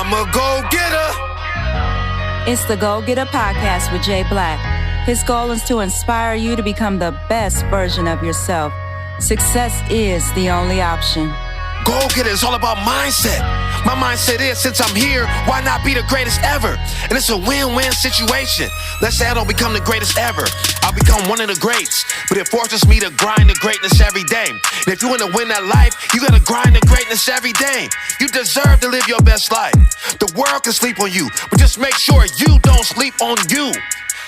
I'm a go-getter. It's the Goalgetta podcast with Jay Black. His goal is to inspire you to become the best version of yourself. Success is the only option. Goalgetta is all about mindset. My mindset is, since I'm here, why not be the greatest ever? And it's a win-win situation. Let's say I don't become the greatest ever. I'll become one of the greats. But it forces me to grind the greatness every day. And if you want to win that life, you got to grind the greatness every day. You deserve to live your best life. The world can sleep on you, but just make sure you don't sleep on you.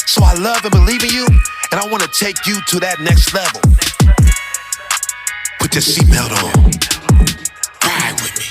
So I love and believe in you, and I want to take you to that next level. Put your seatbelt on. Ride with me.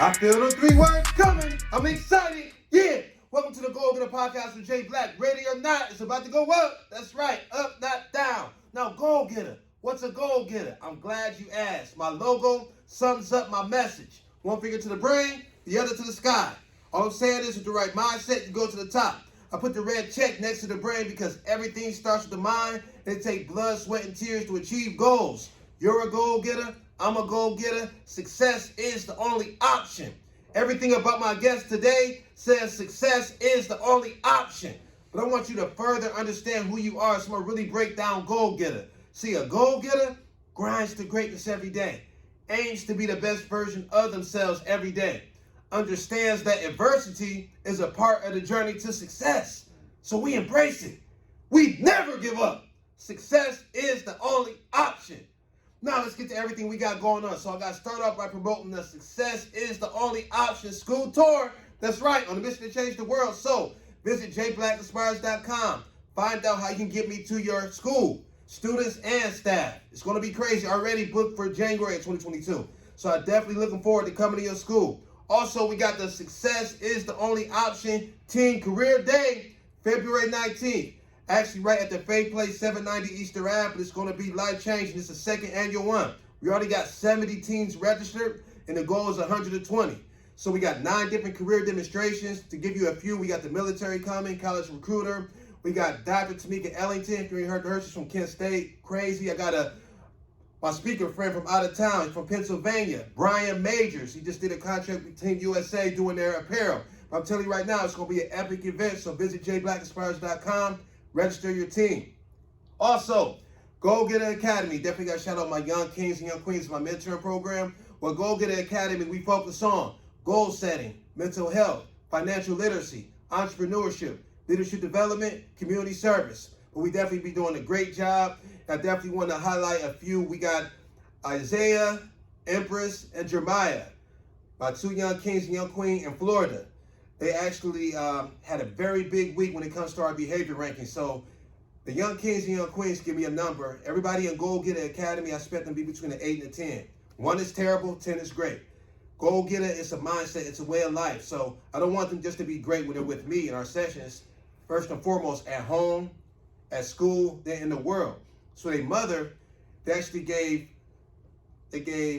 I feel the 3 words coming. I'm excited. Yeah. Welcome to the Goalgetta podcast with Jay Black. Ready or not, it's about to go up. That's right. Up, not down. Now, Goalgetta. What's a goal-getter? I'm glad you asked. My logo sums up my message. One finger to the brain, the other to the sky. All I'm saying is with the right mindset, you go to the top. I put the red check next to the brain because everything starts with the mind. It takes blood, sweat, and tears to achieve goals. You're a goal-getter. I'm a goal-getter. Success is the only option. Everything about my guest today says success is the only option. But I want you to further understand who you are, so I'm going to really break down goal-getter. See, a goal-getter grinds to greatness every day, aims to be the best version of themselves every day, understands that adversity is a part of the journey to success. So we embrace it. We never give up. Success is the only option. Now let's get to everything we got going on. So I got to start off by promoting the Success is the Only Option school tour. That's right, on a mission to change the world. So visit jblackinspires.com. Find out how you can get me to your school, students and staff. It's going to be crazy. Already booked for January 2022. So I'm definitely looking forward to coming to your school. Also, we got the Success is the Only Option Teen Career Day, February 19th. Actually, right at the Faith Place, 790 Easter Ave, but it's going to be life-changing. It's the second annual one. We already got 70 teens registered, and the goal is 120. So we got 9 different career demonstrations. To give you a few, we got the military coming, college recruiter. We got Dr. Tamika Ellington, if you ain't heard her, she's from Kent State. Crazy. I got my speaker friend from out of town, from Pennsylvania, Brian Majors. He just did a contract with Team USA doing their apparel. But I'm telling you right now, it's going to be an epic event, so visit jblackinspires.com. Register your team. Also, Goalgetta Academy. Definitely got to shout out my young kings and young queens, my mentoring program. Well, Goalgetta Academy, we focus on goal setting, mental health, financial literacy, entrepreneurship, leadership development, community service. But we definitely be doing a great job. I definitely want to highlight a few. We got Isaiah, Empress, and Jeremiah, my 2 young kings and young queen in Florida. They actually had a very big week when it comes to our behavior ranking. So the young kings and young queens give me a number. Everybody in Goalgetta Academy, I expect them to be between an 8 and a 10. 1 is terrible, 10 is great. Goalgetta is a mindset, it's a way of life. So I don't want them just to be great when they're with me in our sessions. First and foremost, at home, at school, then in the world. So their mother, they actually gave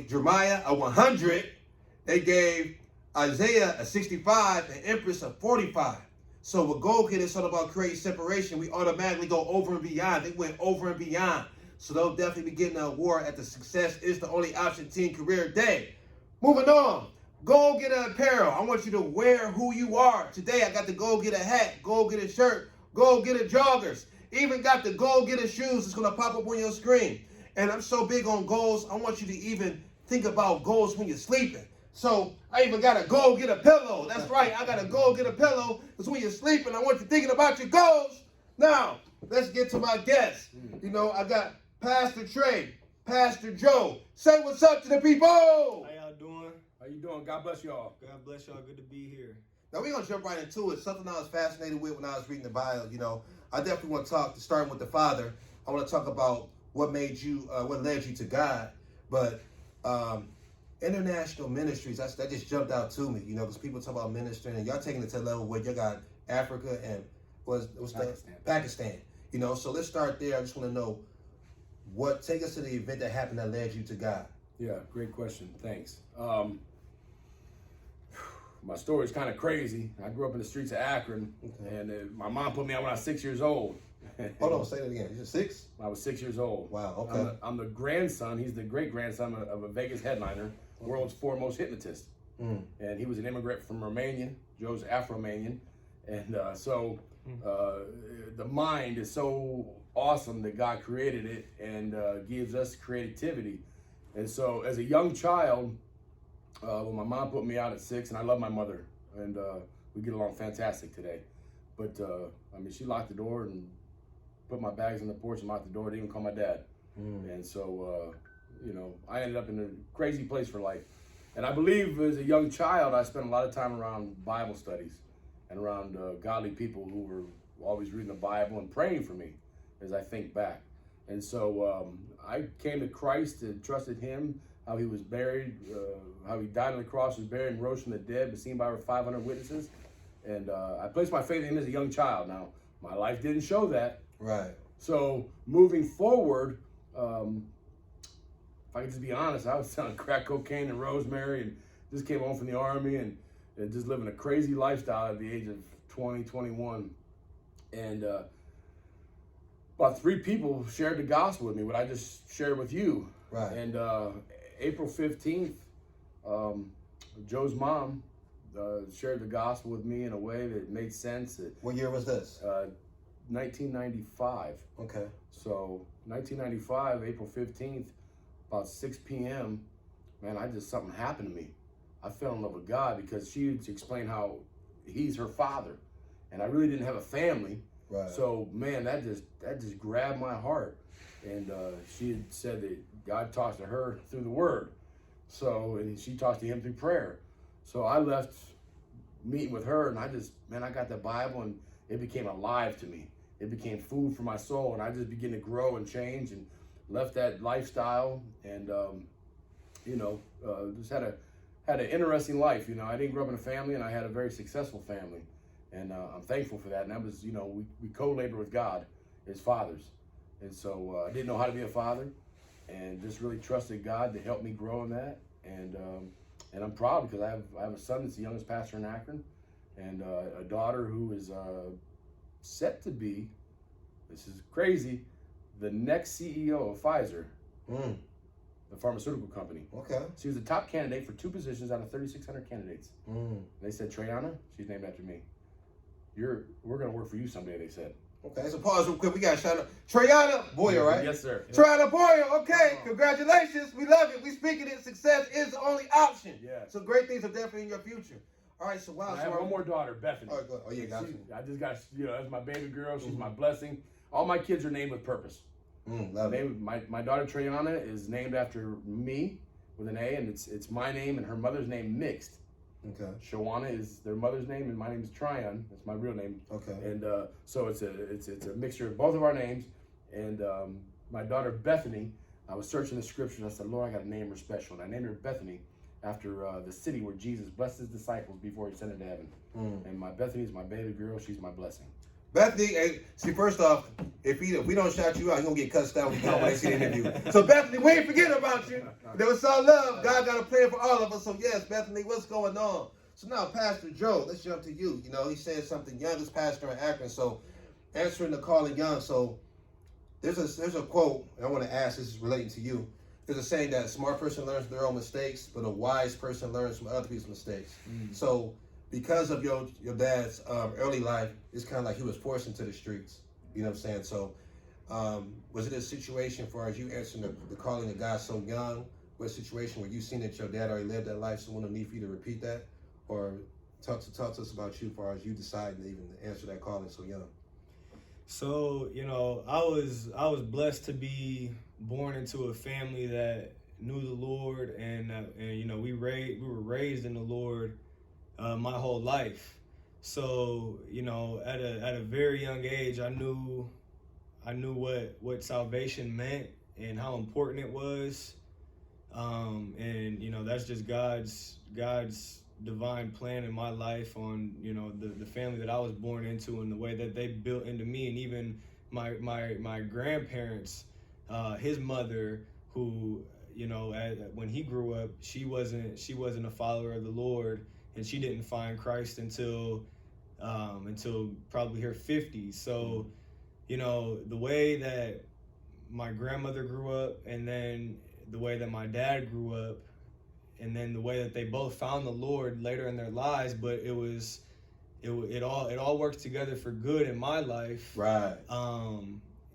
Jeremiah a 100. They gave Isaiah a 65 and Empress a 45. So with Goalgetta, it's all about creating separation. We automatically go over and beyond. They went over and beyond. So they'll definitely be getting an award at the Success is the Only Option Teen Career Day. Moving on. Goalgetta apparel. I want you to wear who you are. Today I got the Goalgetta hat, Goalgetta shirt, Goalgetta joggers. Even got the Goalgetta shoes that's going to pop up on your screen. And I'm so big on goals, I want you to even think about goals when you're sleeping. So I even got a Goalgetta pillow. That's right, I got a Goalgetta pillow because when you're sleeping, I want you thinking about your goals. Now, let's get to my guests. You know, I got Pastor Trey, Pastor Joe. Say what's up to the people. How y'all doing? How you doing? God bless y'all. God bless y'all. Good to be here. Now we're gonna jump right into it. Something I was fascinated with when I was reading the bio. You know, I definitely want to talk. Starting with the Father, I want to talk about what led you to God. But international ministries, that just jumped out to me. You know, because people talk about ministering, and y'all taking it to a level where you got Africa and Pakistan. You know, so let's start there. I just want to know take us to the event that happened that led you to God. Yeah, great question. Thanks. My story is kind of crazy. I grew up in the streets of Akron, and my mom put me out when I was 6 years old. Hold on, say that again. You're 6? I was 6 years old. Wow, okay. I'm the grandson, he's the great-grandson of a Vegas headliner, world's foremost hypnotist. And he was an immigrant from Romania. Joe's Afro-Romanian. And so the mind is so awesome that God created it and gives us creativity. And so as a young child, when my mom put me out at 6, and I love my mother, and we get along fantastic today. But I mean, she locked the door and put my bags on the porch and locked the door. Didn't even call my dad. And so, you know, I ended up in a crazy place for life. And I believe as a young child, I spent a lot of time around Bible studies and around godly people who were always reading the Bible and praying for me as I think back. And so I came to Christ and trusted him, how he was buried, how he died on the cross, was buried and rose from the dead, was seen by over 500 witnesses. And I placed my faith in him as a young child. Now, my life didn't show that. Right. So moving forward, if I could just be honest, I was selling crack cocaine and rosemary and just came home from the Army and just living a crazy lifestyle at the age of 20, 21. And about 3 people shared the gospel with me, what I just shared with you. Right. And April 15th, Joe's mom shared the gospel with me in a way that made sense. What year was this? 1995. Okay. So 1995, April 15th, about 6 p.m., man, something happened to me. I fell in love with God because she had explained how he's her father. And I really didn't have a family. Right. So, man, that just grabbed my heart. And she had said that God talks to her through the word. So, and she talks to him through prayer. So I left meeting with her and I got the Bible and it became alive to me. It became food for my soul, and I just began to grow and change and left that lifestyle and, just had an interesting life. You know, I didn't grow up in a family, and I had a very successful family, and I'm thankful for that. And that was, we co-labor with God as fathers, and so I didn't know how to be a father, and just really trusted God to help me grow in that. And I'm proud because I have a son that's the youngest pastor in Akron, and a daughter who is set to be, this is crazy, the next CEO of Pfizer, the pharmaceutical company. Okay. She was the top candidate for 2 positions out of 3,600 candidates. They said, Trayana, she's named after me. We're going to work for you someday, they said. Okay, so pause real quick. We got to shout out Trayana Boyer, right? Yes, sir. Trayana Boyer, okay. Congratulations. We love it. We speaking it. Success is the only option. Yeah. So great things are definitely in your future. All right, so wow. I have one more daughter, Bethany. All right, go ahead. Oh, yeah, got you. I just got, that's my baby girl. She's my blessing. All my kids are named with purpose. Love it. My daughter Trayana is named after me with an A, and it's my name and her mother's name mixed. Okay. Shawana is their mother's name, and my name is Tryon. That's my real name. Okay. And so it's a mixture of both of our names. And my daughter Bethany, I was searching the scriptures. I said, Lord, I got to name her special, and I named her Bethany after the city where Jesus blessed his disciples before he sent her to heaven. And my Bethany is my baby girl. She's my blessing. Bethany, hey, see, first off, if we don't shout you out, you're going to get cussed out when you come when they see the interview. So, Bethany, we ain't forget about you. There was some love. God got a plan for all of us. So, yes, Bethany, what's going on? So now, Pastor Joe, let's jump to you. You know, he said something, youngest pastor in Akron. So, answering the call of young. So, there's a quote, and I want to ask, this is relating to you. There's a saying that a smart person learns their own mistakes, but a wise person learns from other people's mistakes. So, because of your dad's early life, it's kind of like he was forced into the streets. You know what I'm saying? So, was it a situation for as you answering the calling of God so young, was a situation where you seen that your dad already lived that life, so no need for you to repeat that? Or talk to us about you as far as you deciding to even answer that calling so young? So, I was blessed to be born into a family that knew the Lord, and we were raised in the Lord my whole life. So, at a very young age, I knew what salvation meant and how important it was. And that's just God's divine plan in my life on, the family that I was born into and the way that they built into me. And even my grandparents, his mother, who, when he grew up, she wasn't a follower of the Lord, and she didn't find Christ until probably her 50s. So, the way that my grandmother grew up and then the way that my dad grew up, then the way that they both found the Lord later in their lives, but it all worked together for good in my life. Right.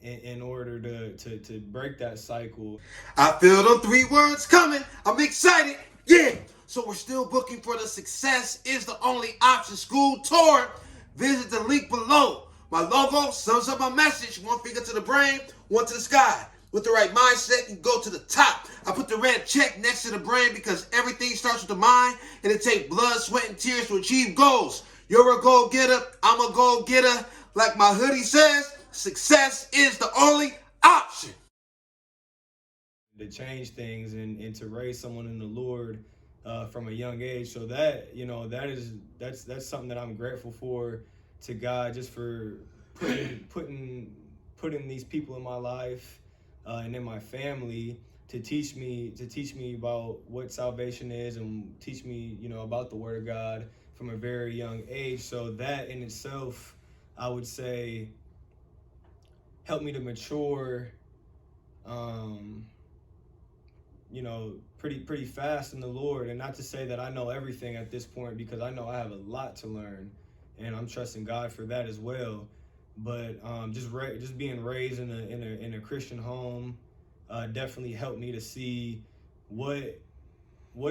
In order to break that cycle. I feel them 3 words coming. I'm excited. Yeah. So we're still booking for the Success is the Only Option School Tour. Visit the link below. My logo sums up my message. 1 finger to the brain, 1 to the sky. With the right mindset, you go to the top. I put the red check next to the brain because everything starts with the mind, and it takes blood, sweat, and tears to achieve goals. You're a goal-getter. I'm a goal-getter. Like my hoodie says, success is the only option. To change things and to raise someone in the Lord from a young age. So that, that's something that I'm grateful for to God, just for putting these people in my life and in my family to teach me about what salvation is and teach me, about the Word of God from a very young age. So that in itself, I would say, helped me to mature, pretty fast in the Lord. And not to say that I know everything at this point, because I know I have a lot to learn, and I'm trusting God for that as well. But just being raised in a Christian home definitely helped me to see what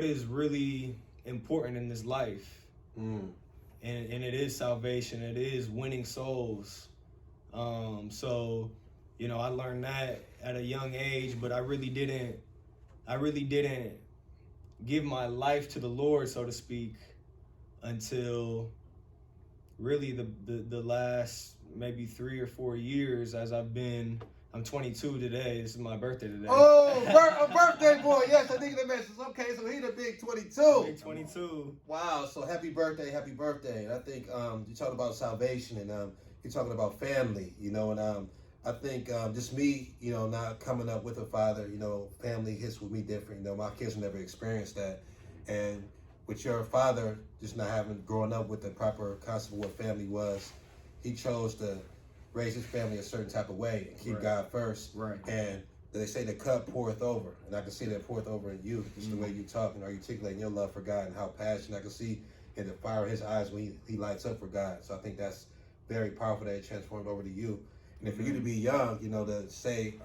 is really important in this life. And it is salvation. It is winning souls. So I learned that at a young age, but I really didn't give my life to the Lord, so to speak, until really the last maybe 3 or 4 years, as I'm 22 today. This is my birthday today. Oh, a birthday boy. Yes, I think that mentions. Okay, so he the big 22. Big 22. Wow, so happy birthday. And I think you talked about salvation, and you're talking about family, and I think just me, not coming up with a father, family hits with me different. My kids will never experience that. And with your father just not having grown up with the proper concept of what family was, he chose to raise his family a certain type of way and keep God first. Right. And they say the cup poureth over, and I can see that poureth over in you. Just the way you talk and articulating your love for God and how passionate I can see in the fire of his eyes when he lights up for God. So I think that's very powerful that it transformed over to you. And for you to be young, to say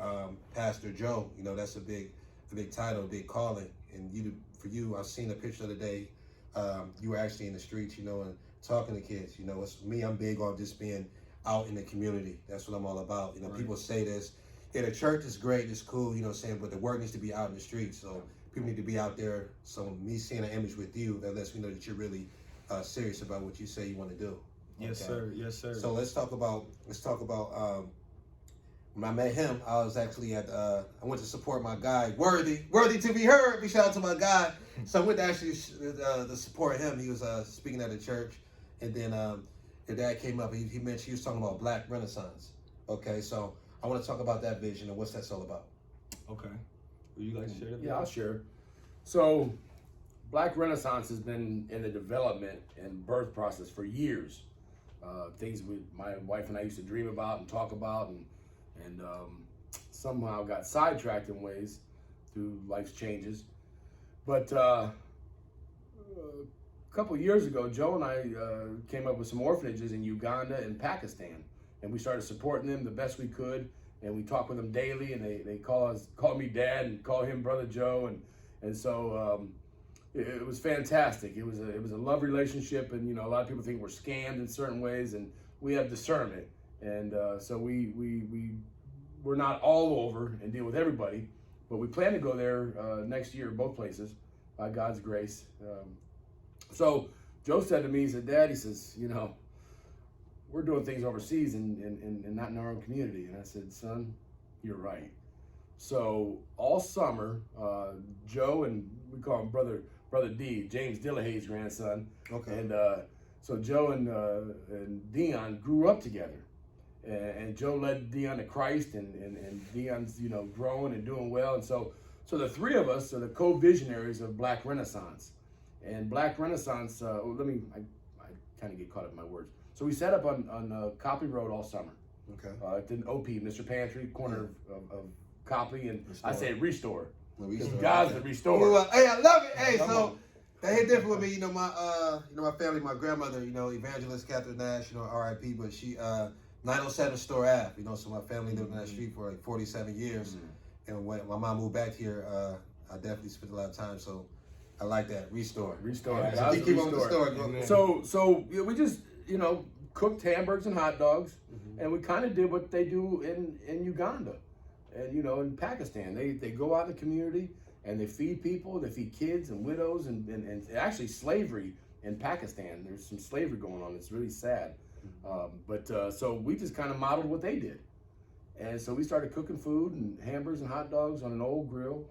Pastor Joe, that's a big title, a big calling. And for you, I've seen a picture the other day. You were actually in the streets, and talking to kids. It's me. I'm big on just being out in the community. That's what I'm all about. Right. People say this. Yeah, the church is great. It's cool. But the work needs to be out in the streets. So people need to be out there. So me seeing an image with you, that lets me know that you're really serious about what you say you want to do. Yes, sir. Yes, sir. So let's talk about when I met him, I was actually I went to support my guy, Worthy to be heard. Big shout out to my guy. So I went to actually to support him. He was speaking at a church, and then your dad came up. He mentioned, he was talking about Black Renaissance. Okay, so I want to talk about that vision and what's that's all about. Okay. Would you like to share that? Yeah, I'll share. So, Black Renaissance has been in the development and birth process for years. Things my wife and I used to dream about and talk about, and somehow got sidetracked in ways through life's changes. But a couple years ago, Joe and I came up with some orphanages in Uganda and Pakistan, and we started supporting them the best we could. And we talk with them daily, and they call me Dad and call him Brother Joe, and so it was fantastic. It was a love relationship, and a lot of people think we're scammed in certain ways, and we have discernment, and so we're not all over and deal with everybody, but we plan to go there next year, both places, by God's grace. So Joe said to me, he said, Dad, he says, we're doing things overseas and not in our own community. And I said, son, you're right. So all summer, Joe, and we call him Brother D, James Dillahay's grandson. Okay. And so Joe and Dion grew up together. And Joe led Dion to Christ, and Dion's, growing and doing well. And so the three of us are the co-visionaries of Black Renaissance. And Black Renaissance, I kind of get caught up in my words. So we set up on Copley Road all summer. Okay. At the OP, Mr. Pantry, corner of Copley, and Restore. I say Restore. God's the restorer. Well, hey, I love it. Hey, Come so on. that hit different with me. My family, my grandmother, Evangelist Catherine Nash, R.I.P. But she 907 Store Ave. So my family lived on that street for like 47 years. And when my mom moved back here, I definitely spent a lot of time. So I like that restore. Restore. So keep on with the story. So we just cooked hamburgers and hot dogs, and we kind of did what they do in Uganda, and in Pakistan. They go out in the community and they feed people. They feed kids and widows and actually slavery in Pakistan. There's some slavery going on. It's really sad. So we just kind of modeled what they did. And so we started cooking food and hamburgers and hot dogs on an old grill.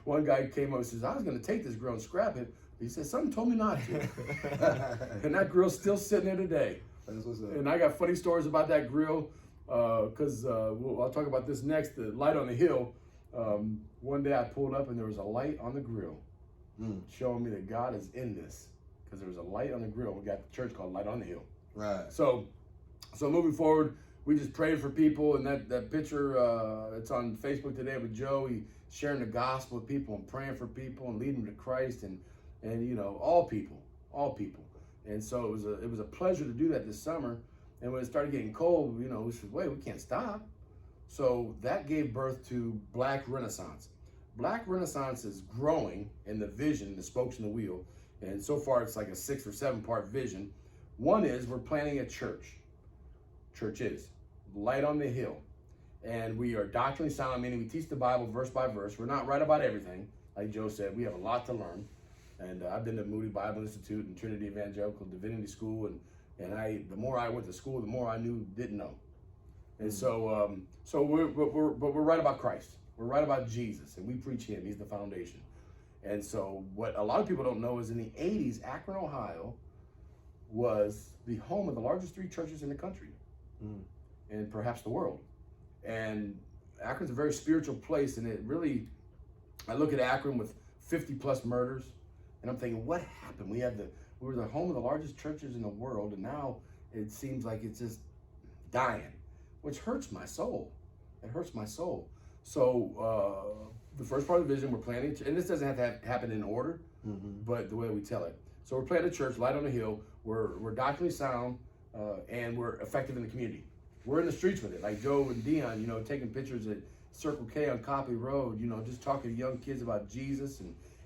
One guy came up and says, I was going to take this grill and scrap it. He said, something told me not to. And that grill's still sitting there today. That's what's up. And I got funny stories about that grill because I'll talk about this next, the light on the hill. One day I pulled up and there was a light on the grill showing me that God is in this, because there was a light on the grill. We got the church called Light on the Hill. Right. So moving forward, we just prayed for people, and that picture, it's on Facebook today with Joe. He sharing the gospel with people and praying for people and leading them to Christ and all people. And so it was a pleasure to do that this summer. And when it started getting cold, we said, wait, we can't stop. So that gave birth to Black Renaissance. Black Renaissance is growing in the vision, the spokes in the wheel. And so far it's like a 6 or 7 part vision. One is we're planning a church. Churches. Light on the Hill. And we are doctrinally sound, meaning we teach the Bible verse by verse. We're not right about everything. Like Joe said, we have a lot to learn. And I've been to Moody Bible Institute and Trinity Evangelical Divinity School, and the more I went to school, the more I didn't know. And so we're right about Christ. We're right about Jesus, and we preach Him. He's the foundation. And so what a lot of people don't know is in the 80s, Akron, Ohio was the home of the largest 3 churches in the country. And perhaps the world. And Akron's a very spiritual place, and it really, I look at Akron with 50 plus murders, and I'm thinking, what happened? We were the home of the largest churches in the world, and now it seems like it's just dying, which hurts my soul. It hurts my soul. So the first part of the vision we're planning, and this doesn't have to happen in order, but the way we tell it. So we're planning a church, Light on the Hill. We're doctrinally sound, and we're effective in the community. We're in the streets with it, like Joe and Dion, taking pictures at Circle K on Copley Road, just talking to young kids about Jesus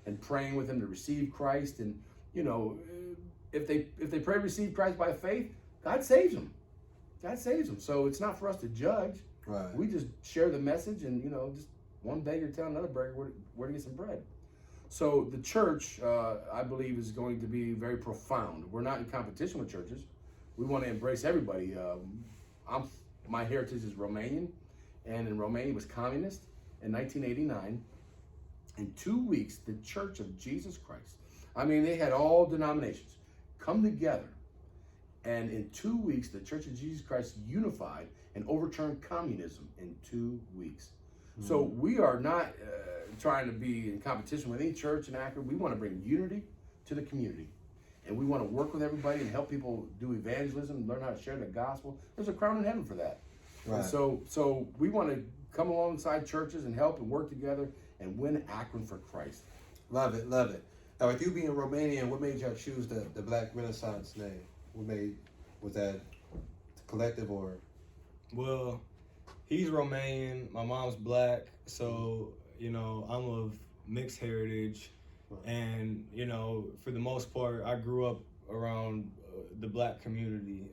and praying with them to receive Christ. And, if they pray to receive Christ by faith, God saves them. God saves them. So it's not for us to judge. Right. We just share the message and, just one beggar telling another beggar where to get some bread. So the church, I believe, is going to be very profound. We're not in competition with churches. We want to embrace everybody. My heritage is Romanian, and in Romania it was communist in 1989. In 2 weeks, the Church of Jesus Christ, they had all denominations come together, and in 2 weeks, the Church of Jesus Christ unified and overturned communism in 2 weeks. So we are not trying to be in competition with any church in Akron. We want to bring unity to the community. And we want to work with everybody and help people do evangelism, learn how to share the gospel. There's a crown in heaven for that. Right. And so we want to come alongside churches and help and work together and win Akron for Christ. Love it, love it. Now, with you being Romanian, what made y'all choose the Black Renaissance name? Was that collective or? Well, he's Romanian, my mom's Black, so, I'm of mixed heritage. And, for the most part, I grew up around the Black community.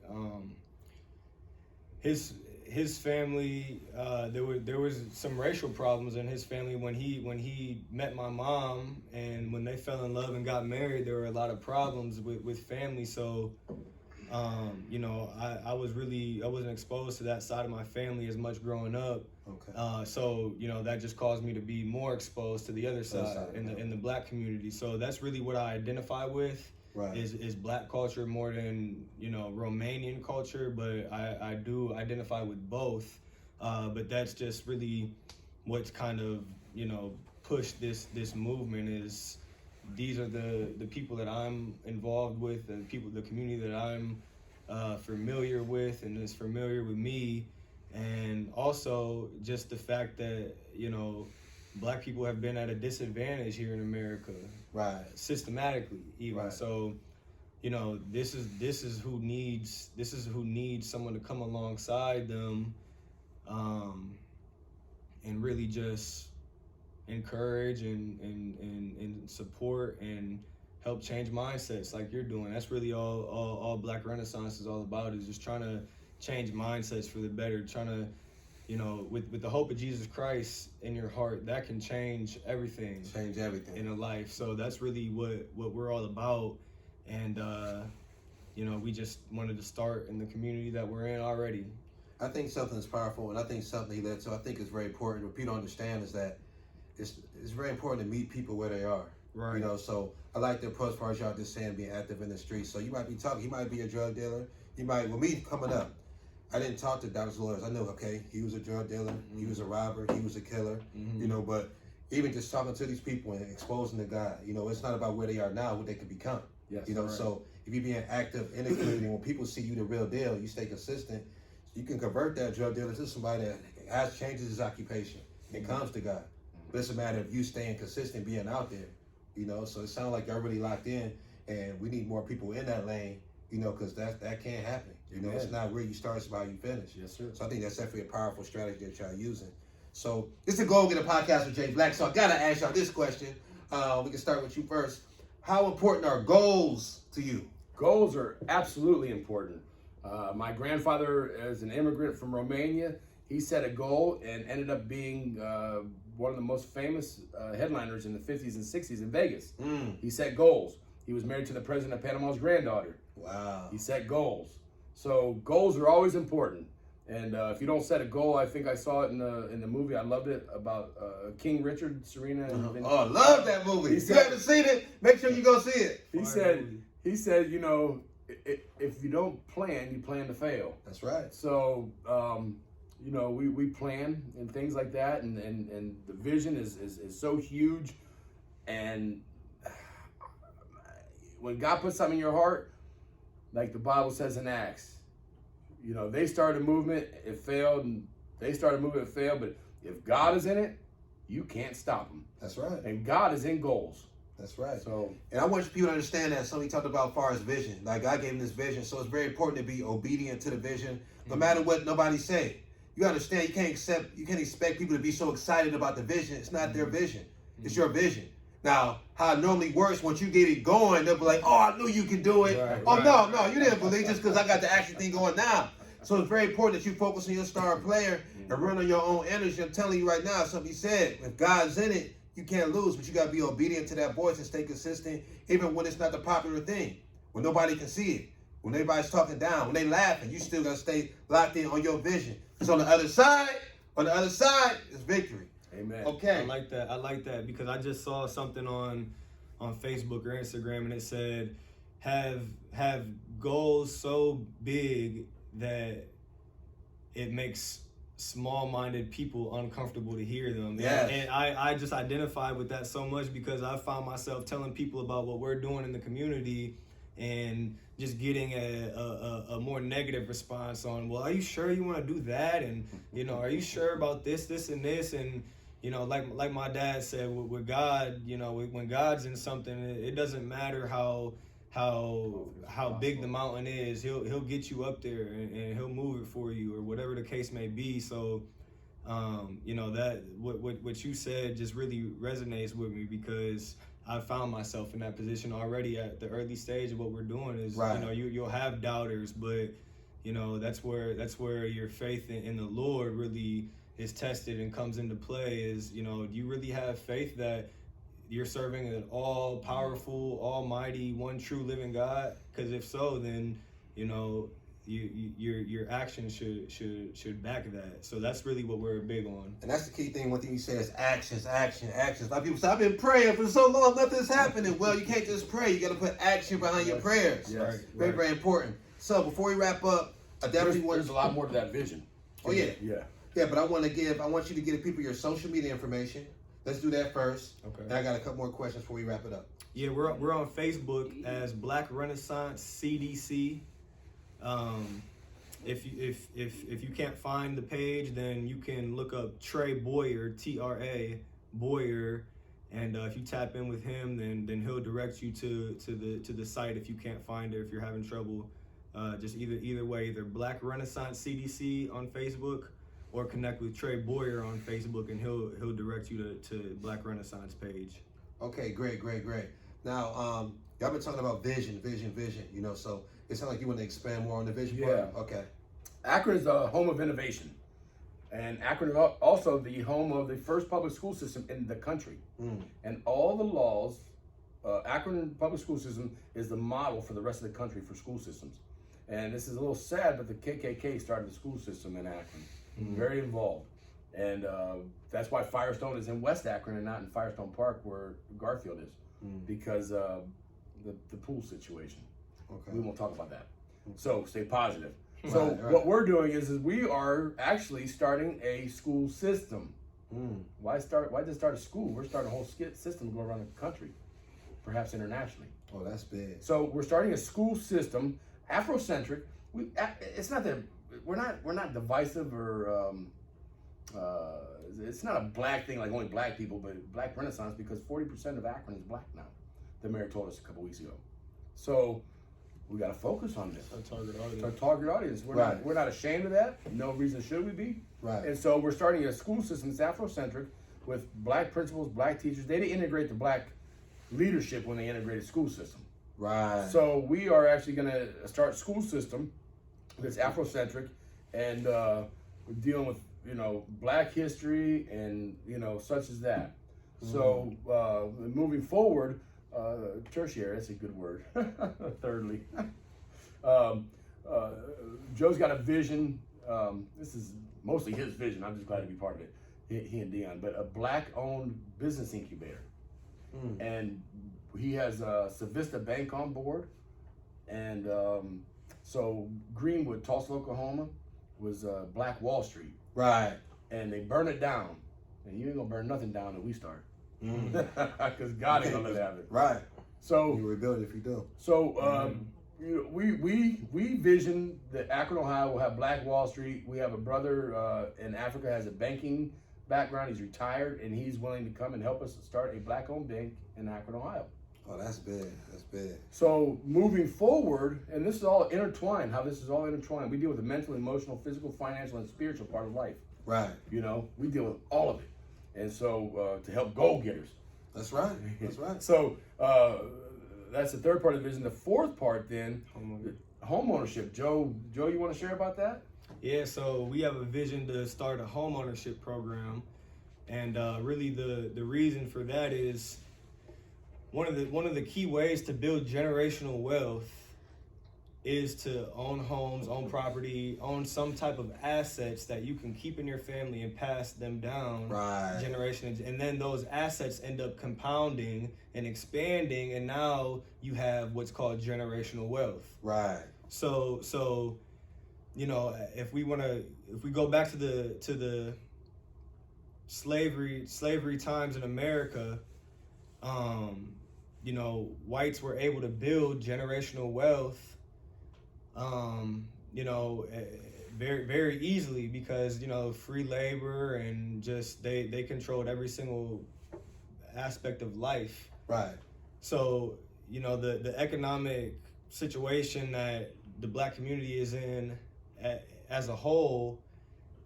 His family, there was some racial problems in his family when he met my mom, and when they fell in love and got married, there were a lot of problems with family. So, I wasn't exposed to that side of my family as much growing up. Okay. So that just caused me to be more exposed to the other side in the Black community. So that's really what I identify with. Right. Is Black culture more than Romanian culture, but I do identify with both. But that's just really what's kind of pushed this movement. Is these are the people that I'm involved with, the community that I'm familiar with and is familiar with me. And also just the fact that, Black people have been at a disadvantage here in America, Right. systematically even. Right. So, this is who needs someone to come alongside them, and really just encourage and support and help change mindsets like you're doing. That's really all Black Renaissance is all about, is just trying to change mindsets for the better, trying to, with the hope of Jesus Christ in your heart, that can change everything. Change everything in a life. So that's really what we're all about. And, we just wanted to start in the community that we're in already. I think something is powerful, and I think something he led to, I think is very important. What people don't understand is that it's very important to meet people where they are. Right. So I like the approach as far as y'all just saying being active in the streets. So you might be talking, he might be a drug dealer. With me coming up, I didn't talk to doctors, lawyers. I knew, okay, he was a drug dealer, he was a robber, he was a killer, but even just talking to these people and exposing to God, it's not about where they are now, what they could become. Yes, right. So if you're being active in the community, when people see you the real deal, you stay consistent, you can convert that drug dealer to somebody that changes his occupation and comes to God. But it's a matter of you staying consistent, being out there, So it sounds like y'all really locked in, and we need more people in that lane, because that can't happen. It's not where you start, it's about you finish. Yes, sir. So I think that's definitely a powerful strategy that y'all using. So this is a Goalgetta podcast with Jay Black. So I gotta ask y'all this question. We can start with you first. How important are goals to you? Goals are absolutely important. My grandfather is an immigrant from Romania. He set a goal and ended up being one of the most famous headliners in the 50s and 60s in Vegas. He set goals. He was married to the president of Panama's granddaughter. Wow. He set goals. So goals are always important. And if you don't set a goal, I think I saw it in the movie. I loved it about King Richard, Serena. And Oh, love that movie. If you haven't seen it, make sure you go see it. He said, if you don't plan, you plan to fail. That's right. So, we plan and things like that, and the vision is so huge. And when God puts something in your heart, like the Bible says in Acts, they started a movement, it failed, and they started a movement, it failed. But if God is in it, you can't stop them. That's right. And God is in goals. That's right. So, and I want people to understand that somebody talked about as far as vision. Like God gave him this vision, so it's very important to be obedient to the vision, no matter what nobody say. You understand? You can't expect people to be so excited about the vision. It's not their vision. It's your vision. Now, how it normally works, once you get it going, they'll be like, "Oh, I knew you could do it." Right, No, you didn't believe just because I got the action thing going now. So it's very important that you focus on your star player and run on your own energy. I'm telling you right now, something said, if God's in it, you can't lose, but you got to be obedient to that voice and stay consistent, even when it's not the popular thing, when nobody can see it, when everybody's talking down, when they laughing, you still got to stay locked in on your vision. Because on the other side is victory. amen. Okay. I like that because I just saw something on Facebook or Instagram, and it said, have goals so big that it makes small-minded people uncomfortable to hear them. Yes. And I just identified with that so much because I found myself telling people about what we're doing in the community and just getting a more negative response on, well, are you sure you want to do that? And, are you sure about this, and this? And, like my dad said, with God, when God's in something, it doesn't matter how big the mountain is. He'll get you up there and he'll move it for you, or whatever the case may be. So, that what you said just really resonates with me because I found myself in that position already at the early stage of what we're doing. Is right. You'll have doubters, but that's where your faith in the Lord really is tested and comes into play. Is do you really have faith that you're serving an all-powerful, almighty, one true living God? Because if so, then your actions should back that. So that's really what we're big on. And that's the key thing. One thing you say is actions. A lot of people say, I've been praying for so long, nothing's happening. Well, you can't just pray. You got to put action behind your prayers. Yes. Very, very important. So before we wrap up, I definitely want... There's a lot more to that vision. Oh, yeah. Yeah, but I want you to give people your social media information. Let's do that first. Okay. And I got a couple more questions before we wrap it up. Yeah, we're on Facebook as Black Renaissance CDC. If you can't find the page, then you can look up Trey Boyer, TRA Boyer. And if you tap in with him, then he'll direct you to the site if you can't find it, if you're having trouble. Just either way, either Black Renaissance CDC on Facebook or connect with Trey Boyer on Facebook, and he'll direct you to Black Renaissance page. Okay, great. Now, y'all been talking about vision. You know, so it sounds like you want to expand more on the vision part. Okay. Akron is the home of innovation. And Akron is also the home of the first public school system in the country. And all the laws, Akron public school system is the model for the rest of the country for school systems. And this is a little sad, but the KKK started the school system in Akron. Very involved. And that's why Firestone is in West Akron and not in Firestone Park where Garfield is, because the pool situation. Okay. We won't talk about that. So stay positive. So what we're doing is we are actually starting a school system. Why just start a school? We're starting a whole system to go around the country, perhaps internationally. Oh, that's big. So we're starting a school system, Afrocentric. It's not that we're not divisive or it's not a black thing like only black people, but Black Renaissance, because 40% of Akron is black now. The mayor told us a couple weeks ago. So we got to focus on this. Our target audience. Our target audience. We're not ashamed of that. No reason should we be. Right. And so we're starting a school system that's Afrocentric with black principals, black teachers. They didn't integrate the black leadership when they integrated school system. Right. So we are actually going to start a school system that's Afrocentric, and we're dealing with black history and such as that. So moving forward. Tertiary, that's a good word. Thirdly, Joe's got a vision. This is mostly his vision. I'm just glad to be part of it. He and Dion, but a black-owned business incubator, and he has Savista Bank on board, and so Greenwood, Tulsa, Oklahoma, was Black Wall Street. Right. And they burned it down, and you ain't gonna burn nothing down until we start. Because God ain't gonna let it happen. Right. So you rebuild if you do. So we vision that Akron, Ohio will have Black Wall Street. We have a brother in Africa has a banking background. He's retired and he's willing to come and help us start a black-owned bank in Akron, Ohio. Oh, that's big. That's big. So moving forward, and this is all intertwined. How this is all intertwined. We deal with the mental, emotional, physical, financial, and spiritual part of life. Right. We deal with all of it. And so to help goal-getters. That's right. That's right. So that's the third part of the vision. The fourth part then, home ownership. Joe, you want to share about that? Yeah, so we have a vision to start a home ownership program. And really the reason for that is one of the key ways to build generational wealth is to own homes, own property, own some type of assets that you can keep in your family and pass them down generations. And then those assets end up compounding and expanding, and now you have what's called generational wealth. Right. So if we go back to the slavery times in America, whites were able to build generational wealth very, very easily because, free labor and just they controlled every single aspect of life. Right. So, the economic situation that the black community is in as a whole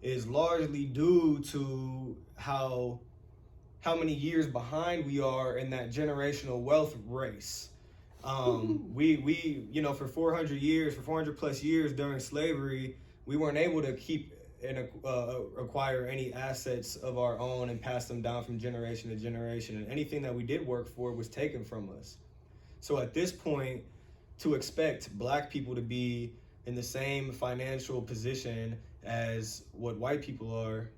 is largely due to how many years behind we are in that generational wealth race. We for 400 plus years during slavery, we weren't able to keep and acquire any assets of our own and pass them down from generation to generation. And anything that we did work for was taken from us. So at this point, to expect black people to be in the same financial position as what white people are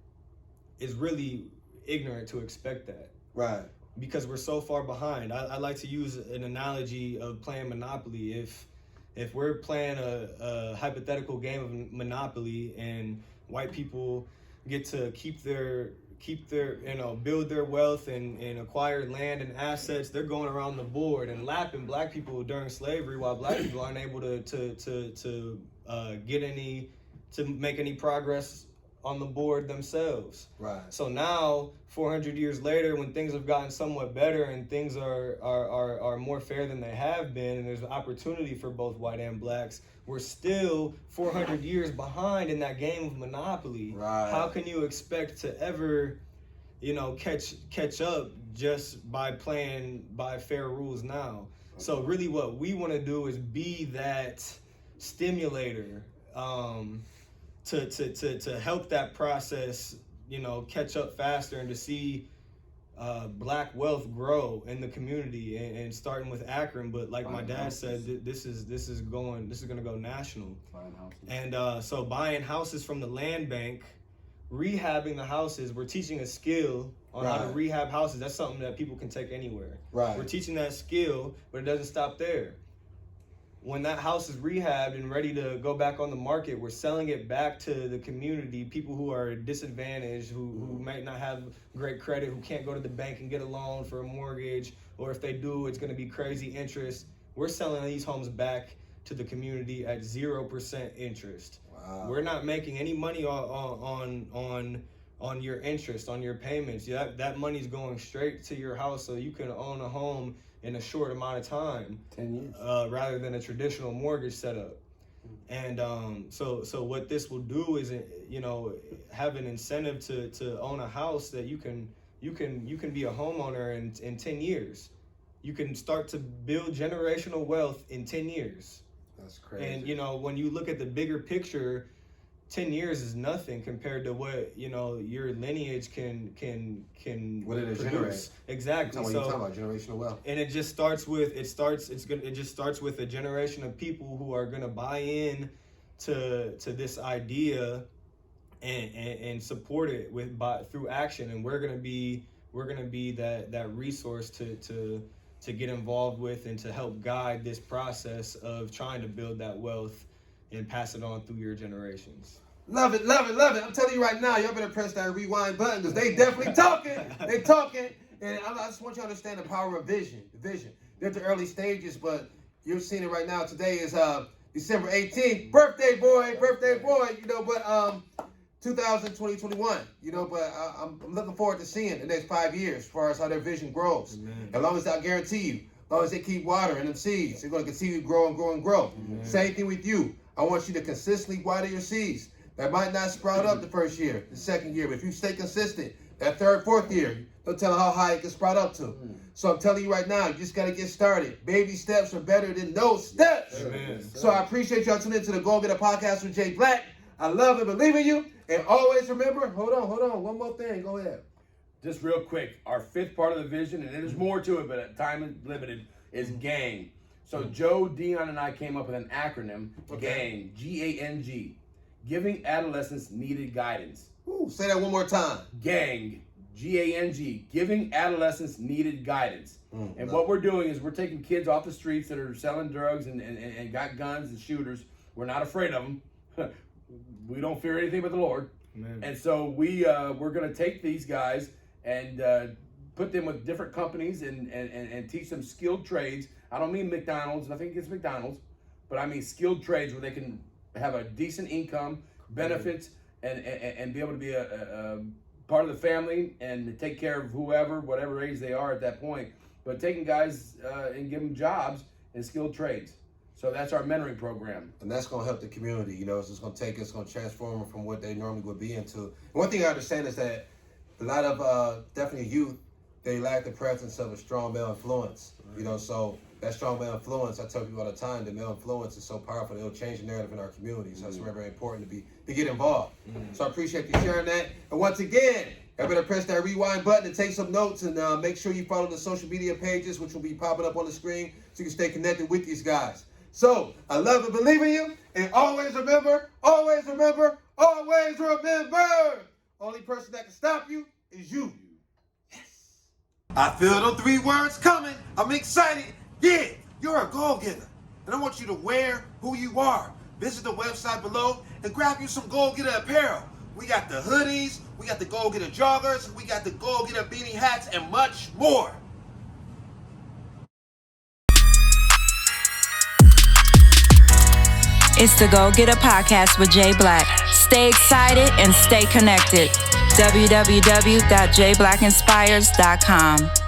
is really ignorant to expect that. Right. Because we're so far behind. I like to use an analogy of playing Monopoly. If we're playing a hypothetical game of Monopoly and white people get to keep their build their wealth and acquire land and assets, they're going around the board and lapping black people during slavery while black people aren't able to make any progress on the board themselves. Right. So now, 400 years later, when things have gotten somewhat better and things are more fair than they have been, and there's an opportunity for both white and blacks, we're still 400 years behind in that game of Monopoly. Right. How can you expect to ever, catch up just by playing by fair rules now? So really what we want to do is be that stimulator to help that process, catch up faster, and to see black wealth grow in the community, and starting with Akron, but like my dad said, this is going to go national. And so buying houses from the land bank, rehabbing the houses, we're teaching a skill on how to rehab houses. That's something that people can take anywhere. Right. We're teaching that skill, but it doesn't stop there. When that house is rehabbed and ready to go back on the market, we're selling it back to the community, people who are disadvantaged, who might not have great credit, who can't go to the bank and get a loan for a mortgage, or if they do, it's going to be crazy interest. We're selling these homes back to the community at 0% interest. Wow. We're not making any money on your interest, on your payments. That money's going straight to your house so you can own a home in a short amount of time, 10 years, rather than a traditional mortgage setup. And so what this will do is, have an incentive to own a house that you can be a homeowner in 10 years. You can start to build generational wealth in 10 years. That's crazy. And when you look at the bigger picture, 10 years is nothing compared to what your lineage can What it produce. Exactly. What you're talking about, generational wealth. And it just starts with a generation of people who are gonna buy in to this idea and support it through action. And we're gonna be that resource to get involved with and to help guide this process of trying to build that wealth and pass it on through your generations. Love it, love it, love it. I'm telling you right now, y'all better press that rewind button because they definitely talking. They talking. And I just want you to understand the power of vision. The vision. They're at the early stages, but you're seeing it right now. Today is December 18th. Birthday boy. But 2021, but I'm looking forward to seeing the next 5 years as far as how their vision grows. Amen. As long as I guarantee you, as long as they keep watering them seeds, they're going to continue to grow and grow and grow. Amen. Same thing with you. I want you to consistently water your seeds. That might not sprout up the first year, the second year, but if you stay consistent, that third, fourth year, don't tell them how high it can sprout up to. So I'm telling you right now, you just got to get started. Baby steps are better than no steps. Amen. So I appreciate y'all tuning into the Goalgetta podcast with Jay Black. I love and believe in you. And always remember, hold on, one more thing. Go ahead. Just real quick, our fifth part of the vision, and there's more to it, but time is limited, is GANG. So Joe, Dion, and I came up with an acronym, GANG, G-A-N-G, Giving Adolescents Needed Guidance. Ooh, say that one more time. GANG, G-A-N-G, Giving Adolescents Needed Guidance. And what we're doing is we're taking kids off the streets that are selling drugs and got guns and shooters. We're not afraid of them. We don't fear anything but the Lord. Amen. And so we're going to take these guys and put them with different companies and teach them skilled trades. I don't mean McDonald's, nothing against McDonald's, but I mean skilled trades where they can have a decent income, benefits, and be able to be a part of the family and take care of whatever age they are at that point. But taking guys and give them jobs in skilled trades. So that's our mentoring program. And that's going to help the community. It's just going to transform them from what they normally would be into. And one thing I understand is that a lot of definitely youth, they lack the presence of a strong male influence. Right. So that strong male influence, I tell people all the time, the male influence is so powerful, it'll change the narrative in our community. So it's very, very important to get involved. So I appreciate you sharing that. And once again, I better press that rewind button and take some notes, and make sure you follow the social media pages, which will be popping up on the screen, so you can stay connected with these guys. So I love and believe in you, and always remember, only person that can stop you is you. Yes. I feel those 3 words coming. I'm excited. Yeah, you're a goal-getter, and I want you to wear who you are. Visit the website below and grab you some Goalgetta apparel. We got the hoodies, we got the Goalgetta joggers, we got the Goalgetta beanie hats, and much more. It's the Goalgetta Podcast with Jay Black. Stay excited and stay connected. www.jblackinspires.com.